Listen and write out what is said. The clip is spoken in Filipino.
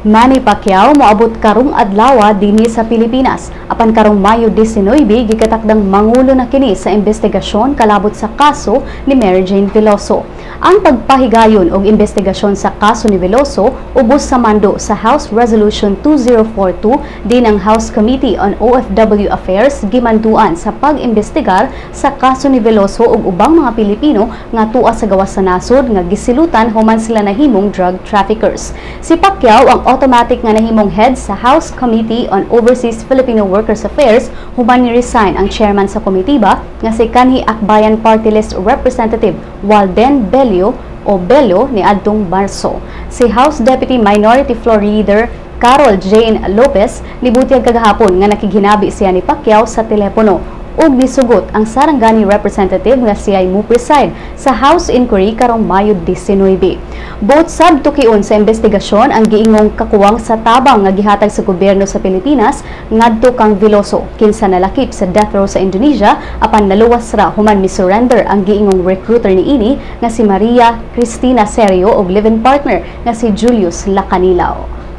Manny Pacquiao moabot karong adlaw dinhi sa Pilipinas. Apan karong Mayo 19, gigatakdang mangulo na kini sa investigasyon kalabot sa kaso ni Mary Jane Veloso. Ang pagpahigayon og investigasyon sa kaso ni Veloso ubos sa mando sa House Resolution 2042 din ang House Committee on OFW Affairs gimanduan sa pag-imbestigar sa kaso ni Veloso ug ubang mga Pilipino nga tuwa sa gawas sa nasod nga gisilutan human sila nahimong drug traffickers. Si Pacquiao ang automatic nga nahimong head sa House Committee on Overseas Filipino Workers Affairs human ni-resign ang chairman sa komitiba nga si kanhi Akbayan Party List Representative Walden Bello ni adtong Marso. Si House Deputy Minority Floor Leader Carol Jane Lopez nibutyag kagahapon nga nakiginabi siya ni Pacquiao sa telepono ug nisugot ang Sarangani representative nga siya ay mo-preside sa House Inquiry karong Mayo 19. Both sab tukion sa investigasyon ang giingong kakuwang sa tabang nga gihatag sa gobyerno sa Pilipinas ngadto kang Veloso kinsa nalakip sa death row sa Indonesia apan naluwas ra human mi-surrender ang giingong recruiter niini nga si Maria Cristina Serio ug live-in partner nga si Julius Lacanilao.